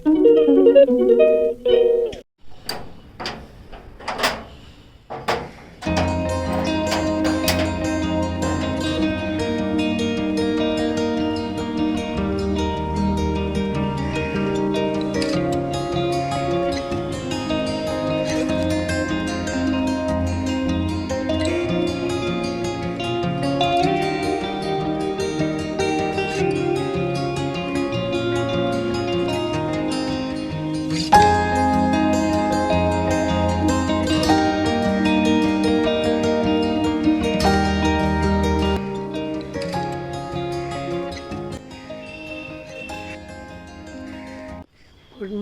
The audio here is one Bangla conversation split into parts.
Good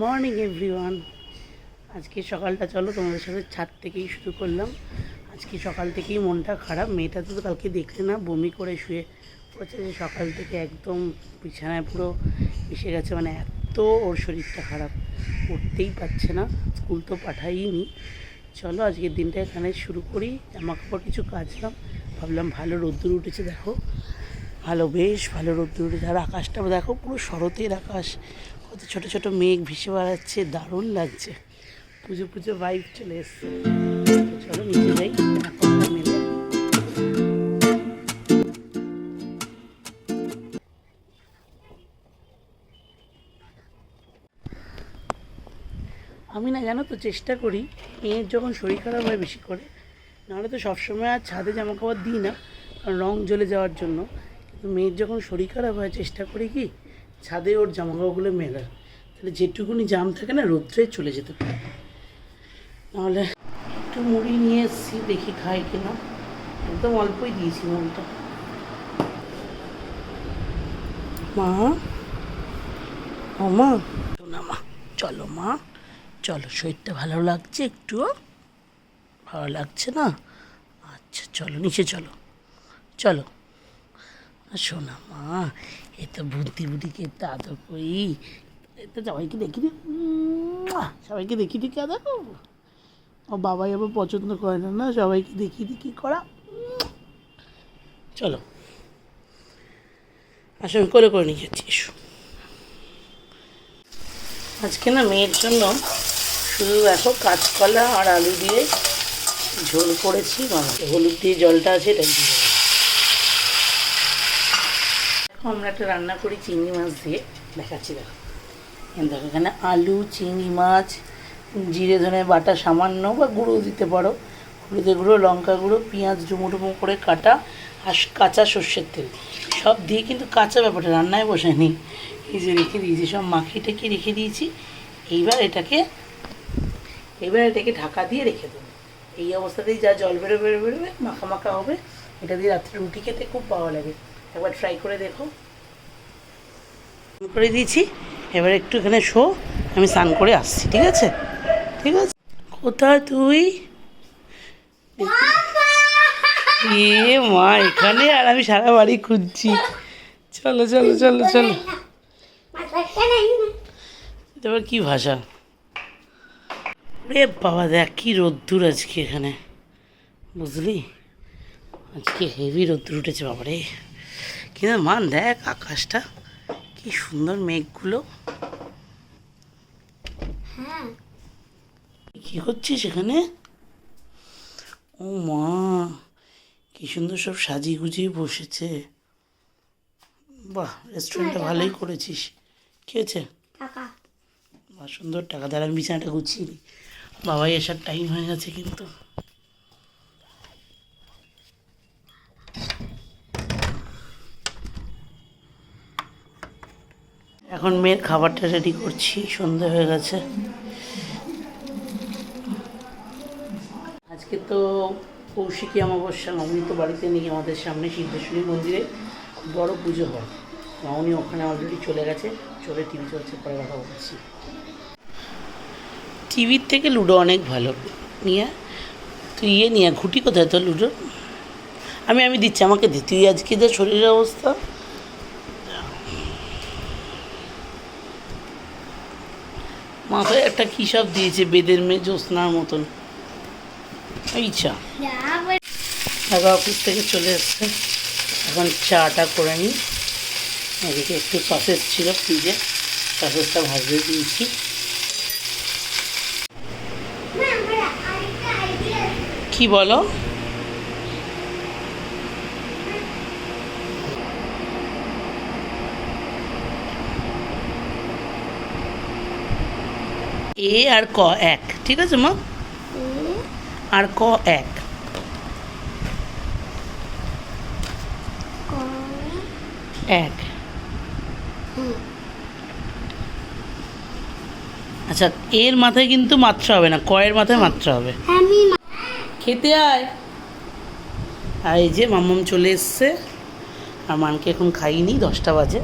morning everyone. আজকে সকালটা চলো তোমাদের সাথে ছাদ থেকেই শুরু করলাম। আজকে সকাল থেকেই মনটা খারাপ। মেয়েটা তো কালকে দেখলে না, বমি করে শুয়ে পড়েছে, যে সকাল থেকে একদম বিছানায় পুরো মিশে গেছে, মানে এত ওর শরীরটা খারাপ, উঠতেই পারছে না। স্কুল তো পাঠাইনি। চলো আজকের দিনটা এখানে শুরু করি। জামা কাপড় কিছু কাচলাম, ভাবলাম ভালো রোদ্দুর উঠেছে, দেখো ভালো, বেশ ভালো রোদ্দুর উঠেছে। আর আকাশটা দেখো পুরো শরতের আকাশ, কত ছোটো ছোটো মেঘ ভেসে বেড়াচ্ছে, দারুণ লাগছে, পুজো পুজো ভাইব চলে এসছে। চলো নিচে যাই, জামাকাপড়টা মেলে। আমি না জানো তো চেষ্টা করি, মেয়ের যখন শরীর খারাপ হয় বেশি করে, নাহলে তো সবসময় আর ছাদে জামা কাপড় দিই না, কারণ রঙ জ্বলে যাওয়ার জন্য। কিন্তু মেয়ের যখন শরীর খারাপ হয় চেষ্টা করি কি ছাদে ওর জামা কাপড়গুলো মেলার, তাহলে যেটুকুনি জাম থাকে না রোদ্রে চলে যেতে পারে। নাহলে একটু মুড়ি নিয়ে এসেছি, দেখি খাই কিনা, একদম অল্পই দিয়েছি মুড়িটা। মা, ও মা, না মা, চলো মা, চলো, শরীরটা ভালো লাগছে, একটু ভালো লাগছে না? আচ্ছা চলো নিচে, চলো চলো। শোনা মা, এ তো বুদ্ধি বুদ্ধিকে একটু আদর করি, তো সবাইকে দেখি দি, সবাইকে দেখি দি, কে দেখো ও বাবাই আবার পছন্দ করে না, না সবাইকে দেখিয়ে দি কী করা। চলো আসলে করে করে নিয়ে যাচ্ছি, এসো। আজকে না মেয়ের জন্য শুধু দেখো কাঁচকলা আর আলু দিয়ে ঝোল করেছি, মাকে হলুদ দিয়ে জলটা আছে এটাই দিয়ে দেবো। দেখো আমরা একটা রান্না করি চিংড়ি মাছ দিয়ে, দেখাচ্ছি দেখো। দেখো এখানে আলু, চিংড়ি মাছ, জিরে ধনে বাটা সামান্য বা গুঁড়ো দিতে পারো, হলুদের গুঁড়ো, লঙ্কা গুঁড়ো, পেঁয়াজ ডুমো ডুমো করে কাটা, আর কাঁচা সর্ষের তেল সব দিয়ে, কিন্তু কাঁচা ব্যাপারটা রান্নায় বসায়নি, এই যে রেখে দিয়েছি, সব মাখিয়ে টেকে রেখে দিয়েছি। এইবার এটাকে ঢাকা দিয়ে রেখে দেবো। এই অবস্থাতেই যা জল বেরোবে মাখা মাখা হবে। এটা দিয়ে রাত্রে রুটি খেতে খুব ভালো লাগে, একবার ট্রাই করে দেখো। করে দিয়েছি, এবার একটু এখানে শো, আমি স্নান করে আসছি, ঠিক আছে? ঠিক আছে, কোথায় তুই? এ মা এখানে, আর আমি সারা বাড়ি খুঁজছি। চলো চলো চলো চলো। এবার কি ভাষা রে বাবা, দেখ কি রোদ্দুর আজকে এখানে, বুঝলি? আজকে হেভি রোদ্দুর উঠেছে বাবারে। কিন্তু মান দেখ আকাশটা কি সুন্দর, মেঘগুলো। কি করছিস এখানে? ও মা, কি সুন্দর সব সাজিয়ে গুজিয়ে বসেছে। বাহ, রেস্টুরেন্টটা ভালোই করেছিস। কি হয়েছে? বাহ, সুন্দর টাকা। দ্বারা আমি বিছানাটা গুছিয়ে নিই, বাবাই আসার টাইম হয়ে গেছে কিন্তু। এখন মেয়ের খাবারটা রেডি করছি, সন্ধ্যা হয়ে গেছে। আজকে তো কৌশিকী অমাবস্যা, উনি তো বাড়িতে নেই, আমাদের সামনে সিদ্ধেশ্বরী মন্দিরে বড় পুজো হয়, উনি ওখানে অলরেডি চলে গেছে। চলে টিভি চলছে, পরে কথা বলছি। টিভির থেকে লুডো অনেক ভালো। নিয়ে তুই নিয়ে ঘুটি কোথায় তো লুডো? আমি দিচ্ছি, আমাকে দি, তুই আজকে যা শরীরের অবস্থা। মাথায় একটা কী সব দিয়েছে, বেদের মেয়ে জ্যোৎস্নার মতন। ইচ্ছা দাদা অফিস থেকে চলে এসছে, এখন চাটা করে নিই। এদিকে একটু সসেস ছিল ফ্রিজে, সসটা ভাজতে দিয়েছি। কি বলো? এ আর ক এক, ঠিক আছে মা? আর ক এক। এক। আচ্ছা, এর মাথায় কিন্তু মাত্রা হবে না, কয়ের মাথায় মাত্রা হবে। খেতে আয়। আর এই যে মাম্মাম চলে এসছে, আর মানকে এখন খাইনি, 10টা বাজে।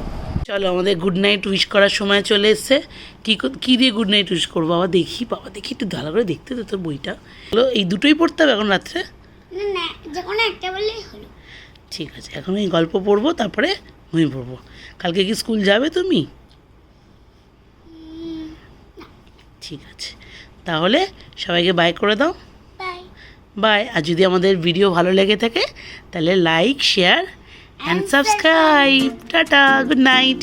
চলো আমাদের গুড নাইট উইশ করার সময় চলে এসছে। কী দিয়ে গুড নাইট উইশ করবো বাবা? দেখি একটু ভালো করে দেখতে তো তোর বইটা। হলো, এই দুটোই পড়তে হবে এখন রাত্রে? ঠিক আছে, এখন এই গল্প পড়বো, তারপরে ঘুমিয়ে পড়বো। কালকে কি স্কুল যাবে তুমি? ঠিক আছে, তাহলে সবাইকে বাই করে দাও। বাই। আর যদি আমাদের ভিডিও ভালো লেগে থাকে তাহলে like, share and subscribe. Tata, good night.